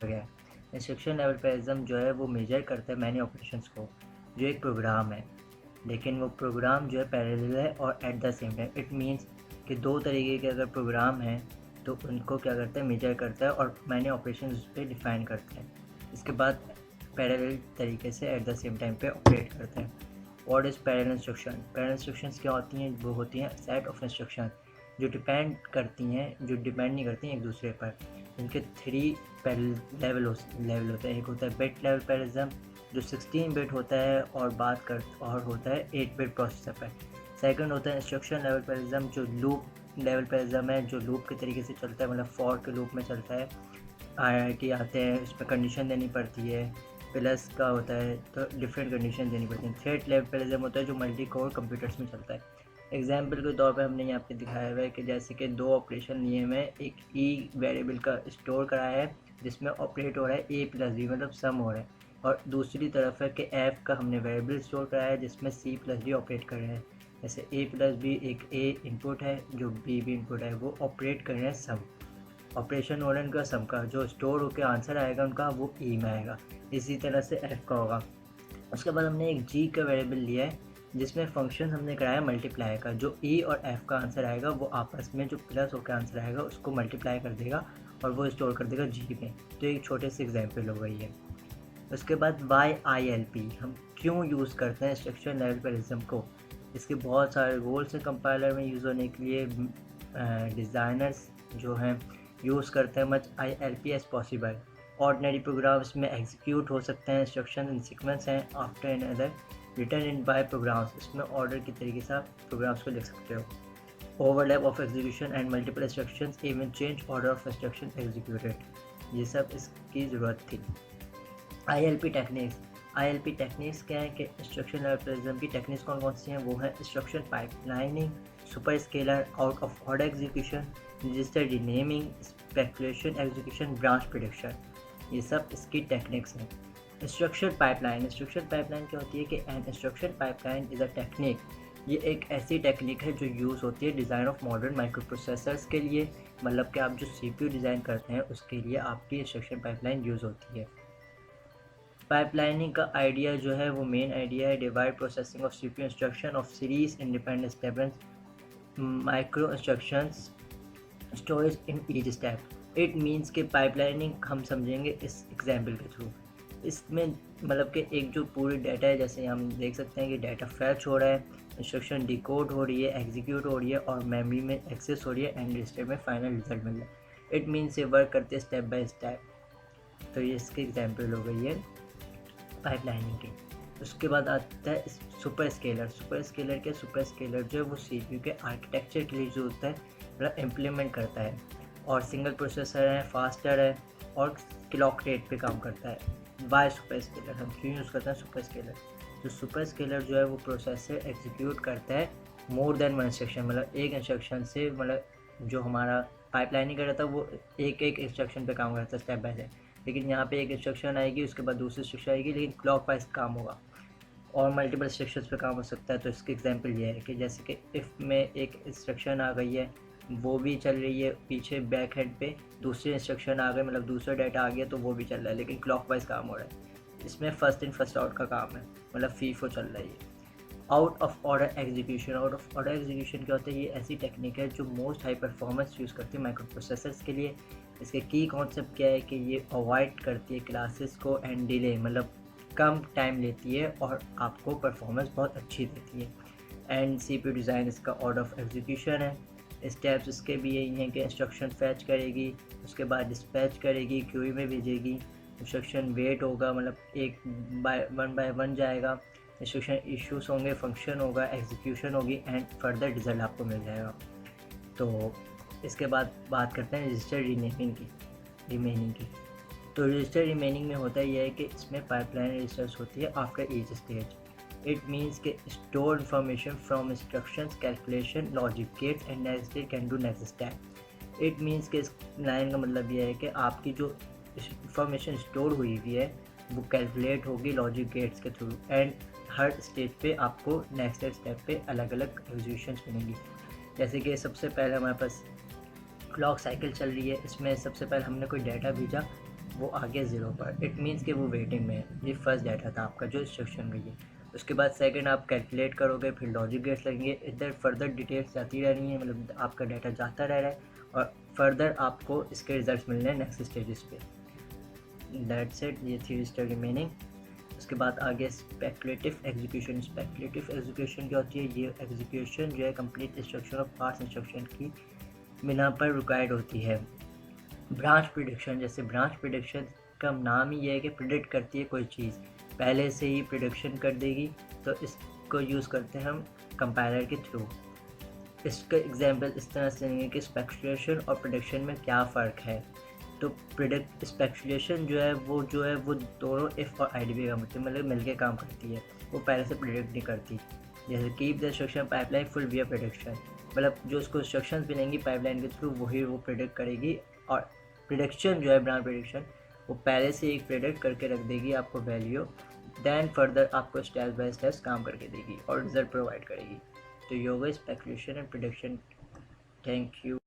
गया है। Instruction level paradigm जो है वो मेजर करता है मैनी ऑपरेशंस को, जो एक प्रोग्राम है, लेकिन वो प्रोग्राम जो है पैरेलल है और at the same time. It means कि दो तरीके के अगर प्रोग्राम हैं तो उनको क्या करता है, मेजर करता है और मैनी ऑपरेशंस उस पर डिफाइन करता है। इसके बाद पैरेलल तरीके से एट द सेम टाइम पे ऑपरेट करते हैं। What is parallel instruction? Parallel instructions क्या होती हैं? वो होती हैं सेट ऑफ इंस्ट्रक्शन जो डिपेंड करती हैं, जो डिपेंड नहीं करती हैं एक दूसरे पर। इनके 3 लेवल होते हैं। एक होता है बिट लेवल पैरेललिज्म जो 16 बिट होता है और होता है 8 बिट प्रोसेसर पर। सेकंड होता है इंस्ट्रक्शन लेवल पैरेललिज्म जो लूप लेवल पैरेललिज्म है, जो लूप के तरीके से चलता है, मतलब फॉर के लूप में चलता है। आईआरटी आते हैं, उसमें कंडीशन देनी पड़ती है। प्लस का होता है तो डिफरेंट कंडीशन देनी पड़ती है। थ्रेड लेवल पैरेललिज्म होता है जो मल्टी कोर कंप्यूटर्स में चलता है। एग्जाम्पल के तौर पे हमने यहाँ पे दिखाया हुआ है कि जैसे कि 2 ऑपरेशन लिए हुए हैं, एक ई वेरिएबल का स्टोर कराया है जिसमें ऑपरेट हो रहा है ए प्लस बी, मतलब सम हो रहा है, और दूसरी तरफ है कि एफ का हमने वेरिएबल स्टोर कराया है जिसमें सी प्लस डी ऑपरेट कर रहे हैं। जैसे ए प्लस बी, एक ए इनपुट है जो बी भी इनपुट है, वो ऑपरेट कर रहे हैं सम। ऑपरेशन हो रहा है उनका सम का, जो स्टोर होकर आंसर आएगा उनका वो ई में आएगा। इसी तरह से एफ का होगा। उसके बाद हमने एक जी का वेरिएबल लिया है जिसमें फंक्शन हमने कराया मल्टीप्लाई का, जो ई और एफ का आंसर आएगा वो आपस में जो प्लस होकर आंसर आएगा उसको मल्टीप्लाई कर देगा और वो स्टोर कर देगा जी में। तो एक छोटे से एग्जाम्पल हो गई है। उसके बाद YILP हम क्यों यूज़ करते हैं इंस्ट्रक्शन लेवल पैरेललिज्म को? इसके बहुत सारे गोल्स हैं कंपाइलर में यूज़ होने के लिए। डिज़ाइनर्स जो हैं यूज़ करते हैं much ILP as possible. Ordinary programs में एग्जीक्यूट हो सकते हैं, इंस्ट्रक्शन इन सीक्वेंस हैं after another written in by programs, इसमें ऑर्डर की तरीके से आप प्रोग्राम्स को लिख सकते हो। Overlap of execution and multiple instructions even change order of instruction executed, ये सब इसकी ज़रूरत थी। ILP टेक्निक्स क्या है कि इंस्ट्रक्शन लेवल पैरेललिज्म की टेक्निक्स कौन कौन सी हैं? वो है instruction pipelining, super scalar, out of order execution, register renaming, speculation execution, branch prediction, ये सब इसकी टेक्निक्स हैं। इंस्ट्रक्शन पाइपलाइन क्या होती है कि an instruction pipeline is a technique, ये एक ऐसी टेक्निक है जो यूज़ होती है design of modern micro processors के लिए, मतलब कि आप जो CPU डिज़ाइन करते हैं उसके लिए आपकी इंस्ट्रक्शन पाइपलाइन यूज़ होती है। पाइपलाइनिंग का आइडिया जो है वो मेन आइडिया है divide processing of CPU instruction of series independent steps micro instructions storage in each step. It means के पाइपलाइनिंग हम समझेंगे इस एग्जाम्पल के थ्रू। इसमें मतलब कि एक जो पूरी डाटा है, जैसे हम देख सकते हैं कि डाटा फैच हो रहा है, इंस्ट्रक्शन डिकोड हो रही है, एग्जीक्यूट हो रही है और मेमोरी में एक्सेस हो रही है, एंड रजिस्टर में फाइनल रिजल्ट मिल रहा है। इट मीन्स ये वर्क करते हैं स्टेप बाय स्टेप। तो ये इसकी एग्जाम्पल हो गई है पाइपलाइनिंग की। उसके बाद आता है सुपर स्केलर सुपर स्केलर जो है वो CPU के आर्किटेक्चर के लिए जो होता है, मतलब इम्प्लीमेंट करता है, और सिंगल प्रोसेसर है, फास्टर है और क्लॉक रेट पे काम करता है। वाई सुपर स्केलर हम क्यों यूज़ करते हैं सुपर स्केलर? तो सुपर स्केलर जो है वो प्रोसेसर एग्जीक्यूट करता है मोर देन वन इंस्ट्रक्शन, मतलब एक इंस्ट्रक्शन से, मतलब जो हमारा पाइपलाइनिंग कर रहा था वो एक एक इंस्ट्रक्शन पे काम करता है स्टेप बाय स्टेप, लेकिन यहाँ पे एक इंस्ट्रक्शन आएगी उसके बाद दूसरी इंस्ट्रक्शन आएगी, लेकिन क्लॉक वाइज काम होगा और मल्टीपल इंस्ट्रक्शंस पे काम हो सकता है। तो इसकी एग्जांपल ये है कि जैसे कि इफ़ में एक इंस्ट्रक्शन आ गई है, वो भी चल रही है पीछे बैक हेड पे, दूसरी इंस्ट्रक्शन आ गई, मतलब दूसरा डाटा आ गया तो वो भी चल रहा है, लेकिन क्लॉक वाइज काम हो रहा है। इसमें फर्स्ट इन फर्स्ट आउट का काम है, मतलब फीफो चल रही है। आउट ऑफ ऑर्डर एग्जीक्यूशन क्या होता है? ये ऐसी टेक्निक है जो मोस्ट हाई परफॉर्मेंस यूज़ करती है माइक्रो प्रोसेसर्स के लिए। इसके की कॉन्सेप्ट क्या है कि ये अवॉइड करती है क्लासेस को एंड डिले, मतलब कम टाइम लेती है और आपको परफॉर्मेंस बहुत अच्छी देती है। एंड CPU डिज़ाइन इसका ऑर्डर ऑफ एग्जीक्यूशन है। स्टेप्स इसके भी यही हैं कि इंस्ट्रक्शन फैच करेगी, उसके बाद डिस्पैच करेगी, क्यूई में भेजेगी, इंस्ट्रक्शन वेट होगा, मतलब एक बाय वन जाएगा, इंस्ट्रक्शन इश्यूज होंगे, फंक्शन होगा, एग्जीक्यूशन होगी एंड फर्दर रिजल्ट आपको मिल जाएगा। तो इसके बाद बात करते हैं रजिस्टर रिमेनिंग की। तो रजिस्टर रिमेनिंग में होता है यह है कि इसमें पाइपलाइन रजिस्टर्स होती है after each stage. It means के store information from instructions, calculation, logic gates and next stage can do next step. It means के इस लाइन का मतलब यह है कि आपकी जो इंफॉर्मेशन स्टोर हुई हुई है वो कैलकुलेट होगी लॉजिक गेट्स के थ्रू, एंड हर स्टेज पे आपको नेक्स्ट स्टेप पे अलग अलग एग्जीक्यूशंस मिलेंगी। जैसे कि सबसे पहले हमारे पास क्लॉक साइकिल चल रही है, इसमें सबसे पहले हमने कोई डाटा भेजा, वो आ गया 0 पर, इट मीन्स कि वो वेटिंग में है। ये फर्स्ट डाटा था आपका जो इंस्ट्रक्शन गई है। उसके बाद सेकंड आप कैलकुलेट करोगे, फिर लॉजिक गेट्स लगेंगे, इधर फर्दर डिटेल्स जाती रह रही हैं, मतलब आपका डाटा जाता रह रहा है और फर्दर आपको इसके रिजल्ट्स मिलने हैं नेक्स्ट स्टेजेस पे। दैट्स इट, ये थी स्टेज रिमेनिंग। उसके बाद आगे स्पेकुलेटिव एग्जीक्यूशन। स्पेकुलेटिव एग्जीक्यूशन क्या होती है? ये एग्जीक्यूशन जो है कंप्लीट इंस्ट्रक्शन और पार्ट्स इंस्ट्रक्शन की बिना पर रिक्वायर्ड होती है। ब्रांच प्रिडिक्शन, जैसे ब्रांच प्रिडिक्शन का नाम ही ये है कि प्रिडिक्ट करती है कोई चीज़, पहले से ही प्रिडिक्शन कर देगी, तो इसको यूज़ करते हैं हम कंपाइलर के थ्रू। इसका एग्जांपल इस तरह से लेंगे कि स्पेकुलेशन और प्रिडिक्शन में क्या फ़र्क है। तो प्रिडिक्ट स्पेकुलेशन जो है वो दोनों इफ़ और आईडीबी का मतलब मिलके काम करती है, वो पहले से प्रिडिक्ट नहीं करती। जैसे keep the instruction pipeline full wear prediction, मतलब जो उसको इंस्ट्रक्शंस मिलेंगी पाइपलाइन के थ्रू वही वो प्रिडिक्ट करेगी। और प्रिडिक्शन जो है ब्रांच प्रिडिक्शन, वो पहले से एक प्रिडिक्ट करके रख देगी आपको वैल्यू, देन फर्दर आपको स्टेप बाय स्टेप काम करके देगी और रिजल्ट प्रोवाइड करेगी। तो ये हो गई speculation and prediction. Thank you.